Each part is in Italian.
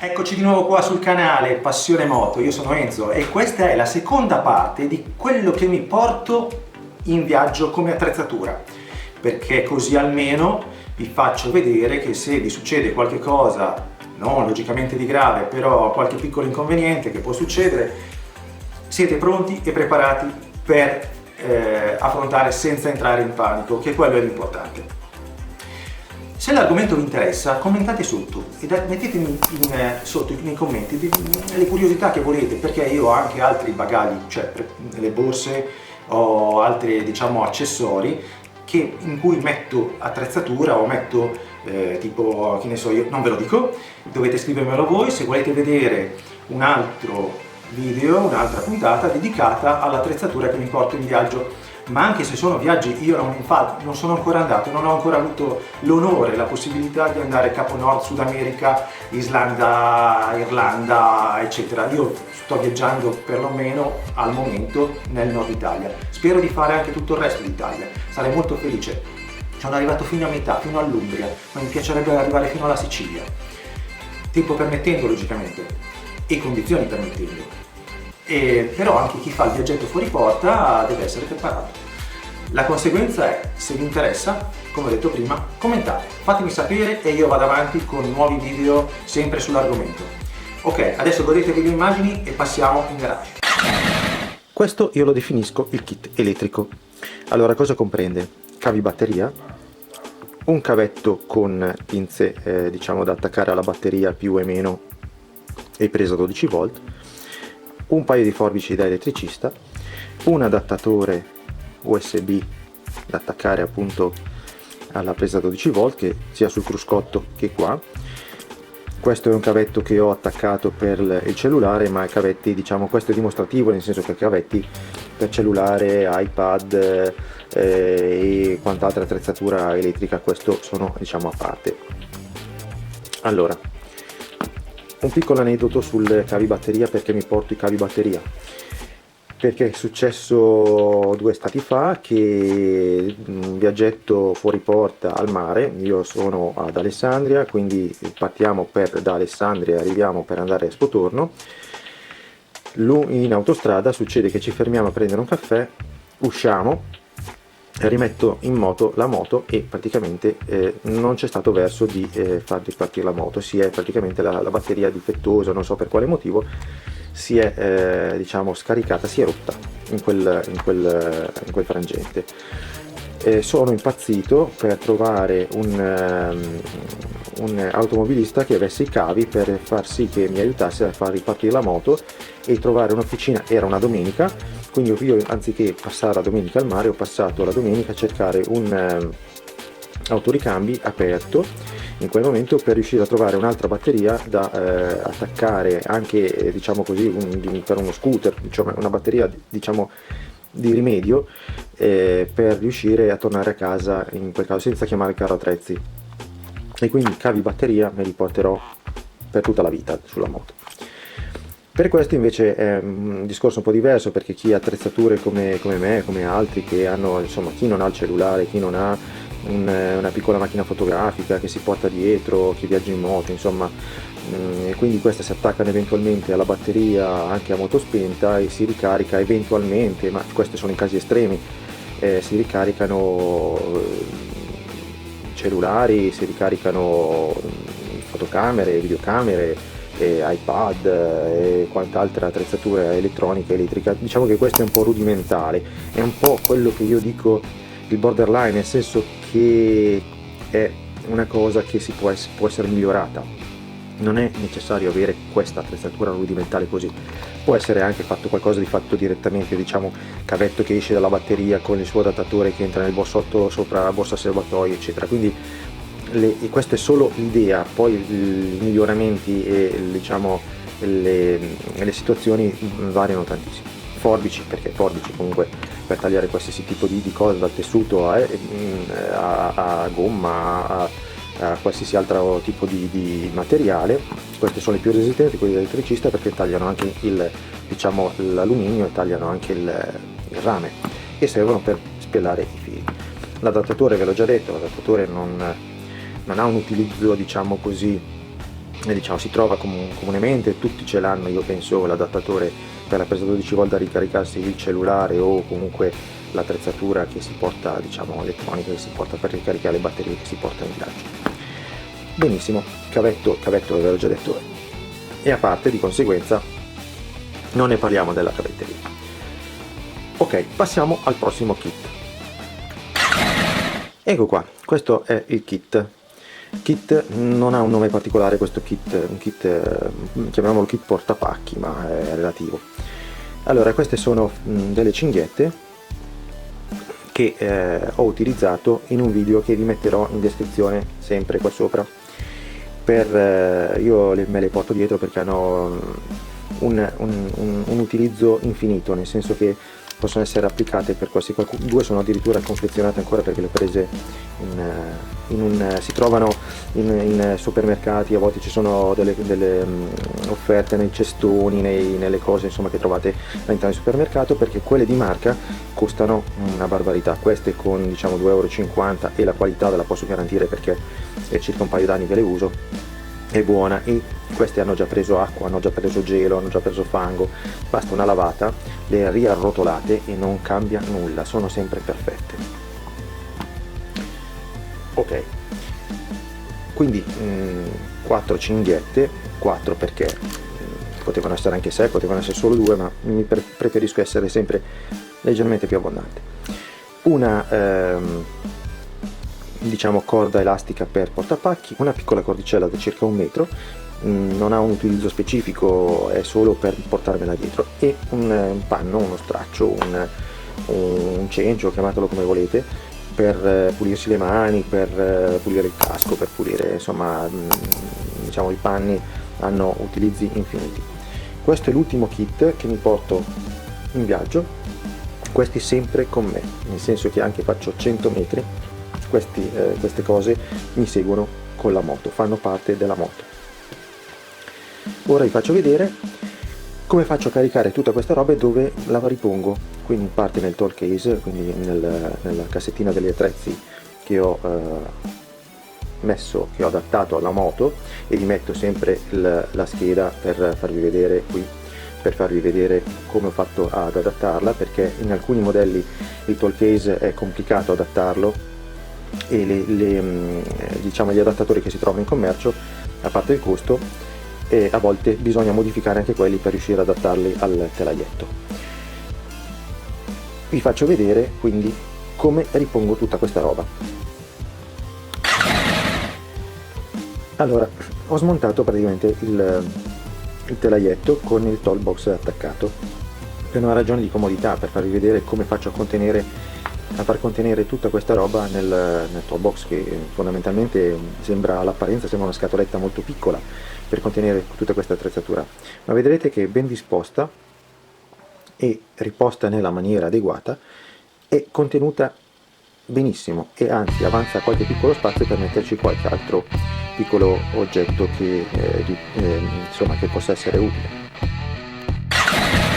Eccoci di nuovo qua sul canale Passione Moto, io sono Enzo e questa è la seconda parte di quello che mi porto in viaggio come attrezzatura, perché così almeno vi faccio vedere che se vi succede qualche cosa, non logicamente di grave, però qualche piccolo inconveniente che può succedere, siete pronti e preparati per affrontare senza entrare in panico, che quello è l'importante. Se l'argomento vi interessa, commentate sotto e mettetemi sotto nei commenti le curiosità che volete, perché io ho anche altri bagagli, cioè le borse o altri accessori in cui metto attrezzatura o metto tipo, che ne so io, non ve lo dico, dovete scrivermelo voi se volete vedere un altro video, un'altra puntata dedicata all'attrezzatura che mi porto in viaggio. Ma anche se sono viaggi, io non sono ancora andato, non ho ancora avuto l'onore, la possibilità di andare Capo Nord, Sud America, Islanda, Irlanda, eccetera. Io sto viaggiando perlomeno al momento nel nord Italia. Spero di fare anche tutto il resto d'Italia, sarei molto felice. Sono arrivato fino a metà, fino all'Umbria, ma mi piacerebbe arrivare fino alla Sicilia. Tempo permettendo, logicamente, e condizioni permettendo. Però anche chi fa il viaggetto fuori porta deve essere preparato. La conseguenza è, se vi interessa, come ho detto prima, commentate, fatemi sapere e io vado avanti con nuovi video sempre sull'argomento. Ok, adesso godetevi le immagini e passiamo in garage. Questo io lo definisco il kit elettrico. Allora, cosa comprende? Cavi batteria, un cavetto con pinze da attaccare alla batteria più e meno e presa 12 volt, un paio di forbici da elettricista, un adattatore USB da attaccare appunto alla presa 12 volt che sia sul cruscotto che qua. Questo è un cavetto che ho attaccato per il cellulare, ma i cavetti, questo è dimostrativo, nel senso che cavetti per cellulare, iPad e quant'altra attrezzatura elettrica, questo sono a parte. Allora, un piccolo aneddoto sul cavi batteria, perché mi porto i cavi batteria, perché è successo 2 estati fa che un viaggetto fuori porta al mare, io sono ad Alessandria, quindi partiamo da Alessandria, arriviamo per andare a Spotorno, in autostrada succede che ci fermiamo a prendere un caffè, usciamo, rimetto in moto la moto e praticamente non c'è stato verso di far ripartire la moto, si è praticamente la batteria difettosa, non so per quale motivo, si è scaricata, si è rotta in quel frangente. Sono impazzito per trovare un automobilista che avesse i cavi per far sì che mi aiutasse a far ripartire la moto e trovare un'officina. Era una domenica, quindi io anziché passare la domenica al mare ho passato la domenica a cercare un autoricambi aperto in quel momento per riuscire a trovare un'altra batteria da attaccare anche per uno scooter, una batteria di rimedio per riuscire a tornare a casa, in quel caso senza chiamare il carro attrezzi, e quindi cavi batteria me li porterò per tutta la vita sulla moto. Per questo invece è un discorso un po' diverso, perché chi ha attrezzature come me, come altri che hanno, chi non ha il cellulare, chi non ha una piccola macchina fotografica che si porta dietro, chi viaggia in moto, e quindi queste si attaccano eventualmente alla batteria anche a moto spenta e si ricarica eventualmente, ma questi sono i casi estremi, si ricaricano cellulari, si ricaricano fotocamere, videocamere, iPad e quant'altra attrezzatura elettronica, elettrica. Diciamo che questo è un po' rudimentale, è un po' quello che io dico il borderline, nel senso che è una cosa che può essere migliorata. Non è necessario avere questa attrezzatura rudimentale così, può essere anche fatto qualcosa di fatto direttamente, cavetto che esce dalla batteria con il suo adattatore che entra nel borsotto sopra la borsa serbatoio, eccetera. Quindi questa è solo l'idea, poi i miglioramenti e le situazioni variano tantissimo. Forbici, perché forbici comunque per tagliare qualsiasi tipo di cosa, dal tessuto a gomma a qualsiasi altro tipo di materiale. Queste sono le più resistenti, quelle dell'elettricista, perché tagliano anche l'alluminio e tagliano anche il rame e servono per spellare i fili. L'adattatore, ve l'ho già detto, l'adattatore non ha un utilizzo diciamo si trova comunemente, tutti ce l'hanno, io penso, l'adattatore per la presa 12 volt da ricaricarsi il cellulare o comunque l'attrezzatura che si porta, diciamo elettronica, che si porta per ricaricare le batterie, che si porta in viaggio. Benissimo, cavetto ve l'ho già detto, e a parte, di conseguenza non ne parliamo della cavetteria. Ok, passiamo al prossimo kit. Ecco qua, questo è il kit. Non ha un nome particolare questo kit, un kit, chiamiamolo kit portapacchi, ma è relativo. Allora, queste sono delle cinghiette che ho utilizzato in un video che vi metterò in descrizione sempre qua sopra. Io me le porto dietro perché hanno un utilizzo infinito, nel senso che possono essere applicate per qualsiasi. Due sono addirittura confezionate ancora perché le ho prese si trovano in supermercati, a volte ci sono delle offerte nei cestoni, nelle cose insomma che trovate all'interno del supermercato, perché quelle di marca costano una barbarità. Queste con diciamo 2,50 € e la qualità ve la posso garantire perché è circa un paio d'anni che le uso, è buona, e queste hanno già preso acqua, hanno già preso gelo, hanno già preso fango, basta una lavata, le riarrotolate e non cambia nulla, sono sempre perfette. Ok, quindi 4 cinghiette, 4 perché potevano essere anche 6, potevano essere solo 2, ma preferisco essere sempre leggermente più abbondante. Una diciamo corda elastica per portapacchi, una piccola cordicella da circa 1 metro, non ha un utilizzo specifico, è solo per portarmela dietro, e un panno, uno straccio, un cencio, chiamatelo come volete, per pulirsi le mani, per pulire il casco, per pulire, insomma, diciamo i panni hanno utilizzi infiniti. Questo è l'ultimo kit che mi porto in viaggio, questi sempre con me, nel senso che anche faccio 100 metri, queste cose mi seguono con la moto, fanno parte della moto. Ora vi faccio vedere come faccio a caricare tutta questa roba e dove la ripongo, quindi in parte nel tool case, quindi nella cassettina degli attrezzi che ho che ho adattato alla moto, e vi metto sempre la scheda per farvi vedere qui, per farvi vedere come ho fatto ad adattarla, perché in alcuni modelli il tool case è complicato adattarlo e diciamo gli adattatori che si trovano in commercio, a parte il costo, e a volte bisogna modificare anche quelli per riuscire ad adattarli al telaietto. Vi faccio vedere quindi come ripongo tutta questa roba. Allora, ho smontato praticamente il telaietto con il tool box attaccato per una ragione di comodità, per farvi vedere come faccio a far contenere tutta questa roba nel tool box, che fondamentalmente all'apparenza sembra una scatoletta molto piccola per contenere tutta questa attrezzatura, ma vedrete che è ben disposta e riposta nella maniera adeguata, è contenuta benissimo, e anzi avanza qualche piccolo spazio per metterci qualche altro piccolo oggetto che insomma che possa essere utile.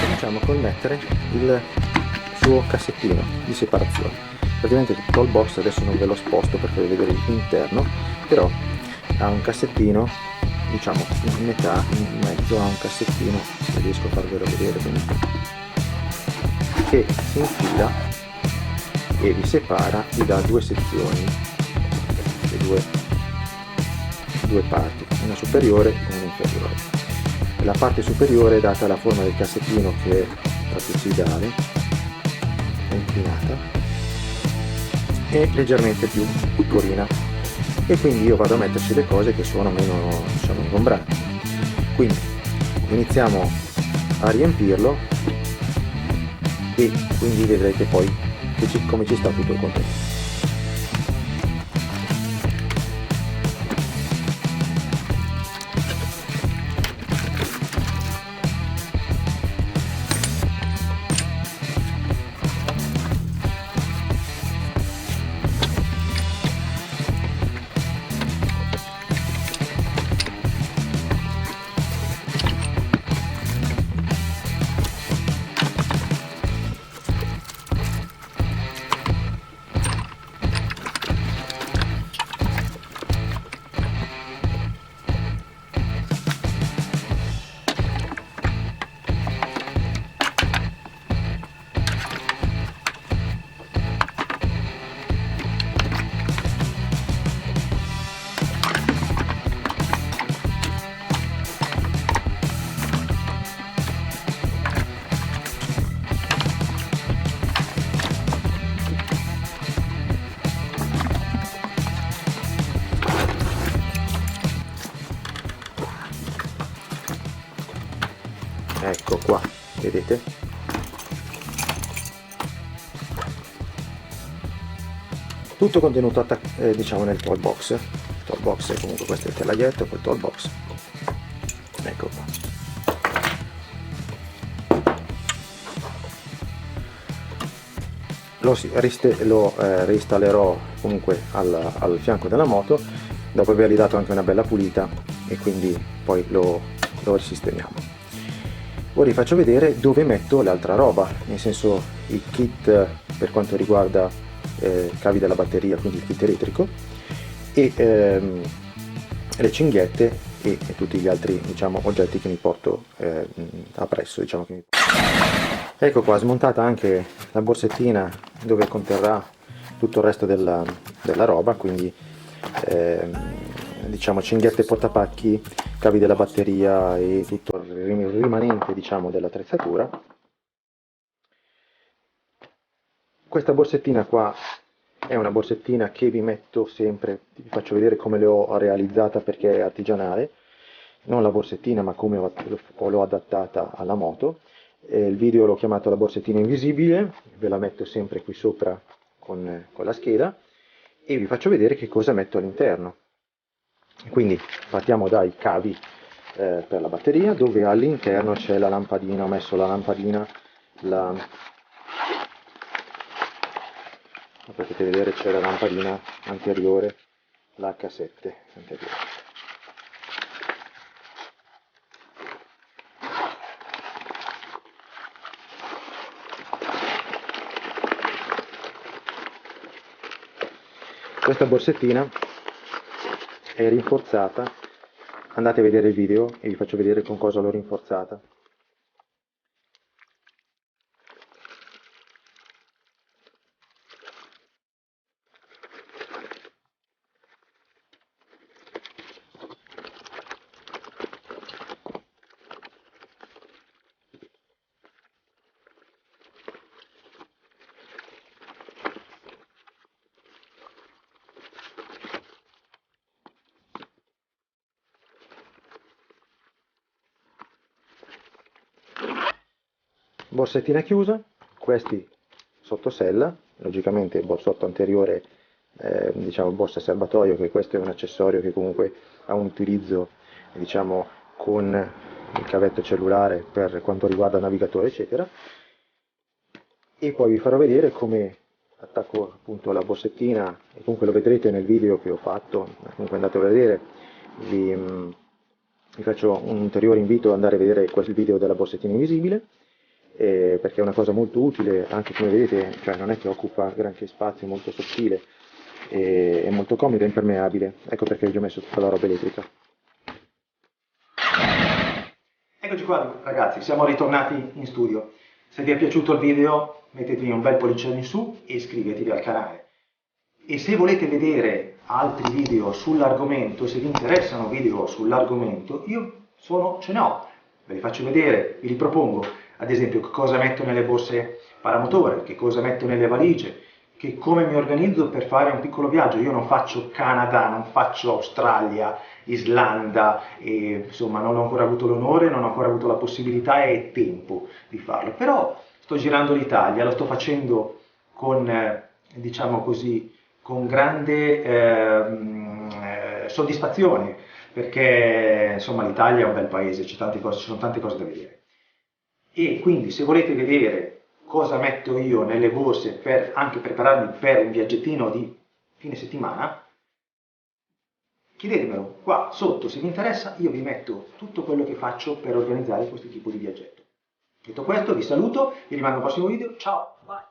Cominciamo col mettere il suo cassettino di separazione. Praticamente il tool box adesso non ve lo sposto per farvi vedere l'interno, però ha un cassettino, diciamo in metà, in mezzo a un cassettino, se riesco a farvelo vedere benissimo, che si infila e vi separa, vi dà due sezioni, le due parti, una superiore e una inferiore. La parte superiore è data alla forma del cassettino, che è trapezoidale, è inclinata, e leggermente più piccolina, e quindi io vado a metterci le cose che sono meno, diciamo, ingombranti. Quindi iniziamo a riempirlo e quindi vedrete poi come ci sta tutto il contenuto. ecco qua, vedete? Tutto contenuto diciamo nel tool box. Il tool box è comunque questo è il telaglietto, quel tool box. Ecco qua. Lo reinstallerò comunque al fianco della moto dopo avergli dato anche una bella pulita, e quindi poi lo risistemiamo. Ora vi faccio vedere dove metto l'altra roba, nel senso il kit per quanto riguarda cavi della batteria, quindi il kit elettrico, e le cinghiette e tutti gli altri, diciamo, oggetti che mi porto appresso, diciamo che Ecco qua, smontata anche la borsettina dove conterrà tutto il resto della roba, quindi diciamo cinghiette portapacchi, cavi della batteria e tutto il rimanente, diciamo, dell'attrezzatura. Questa borsettina qua è una borsettina che vi metto sempre, vi faccio vedere come l'ho realizzata perché è artigianale, non la borsettina ma come l'ho adattata alla moto. Il video l'ho chiamato la borsettina invisibile, ve la metto sempre qui sopra con la scheda, e vi faccio vedere che cosa metto all'interno. Quindi partiamo dai cavi per la batteria, dove all'interno c'è la lampadina. Ho messo la lampadina, potete vedere c'è la lampadina anteriore, l'H7 anteriore. Questa borsettina è rinforzata, andate a vedere il video e vi faccio vedere con cosa l'ho rinforzata. Borsettina chiusa, questi sotto sella, logicamente borsotto anteriore, diciamo borsa serbatoio, che questo è un accessorio che comunque ha un utilizzo, diciamo, con il cavetto cellulare per quanto riguarda navigatore eccetera, e poi vi farò vedere come attacco appunto la borsettina, e comunque lo vedrete nel video che ho fatto, comunque andate a vedere. Vi faccio un ulteriore invito ad andare a vedere il video della borsettina invisibile, perché è una cosa molto utile, anche come vedete, cioè non è che occupa granché spazio, è molto sottile, è molto comodo e impermeabile. Ecco perché vi ho messo tutta la roba elettrica. Eccoci qua ragazzi, siamo ritornati in studio. Se vi è piaciuto il video mettetemi un bel pollice in su e iscrivetevi al canale. E se volete vedere altri video sull'argomento, se vi interessano video sull'argomento, ce ne ho, ve li faccio vedere, vi li propongo. Ad esempio, che cosa metto nelle borse paramotore, che cosa metto nelle valigie, che come mi organizzo per fare un piccolo viaggio. Io non faccio Canada, non faccio Australia, Islanda, e, insomma non ho ancora avuto l'onore, non ho ancora avuto la possibilità e tempo di farlo. Però sto girando l'Italia, lo sto facendo con, diciamo così, con grande soddisfazione, perché insomma l'Italia è un bel paese, ci sono tante cose da vedere. E quindi se volete vedere cosa metto io nelle borse per anche prepararmi per un viaggettino di fine settimana, chiedetemelo qua sotto, se vi interessa io vi metto tutto quello che faccio per organizzare questo tipo di viaggetto. Detto questo vi saluto, vi rimando al prossimo video, ciao, bye!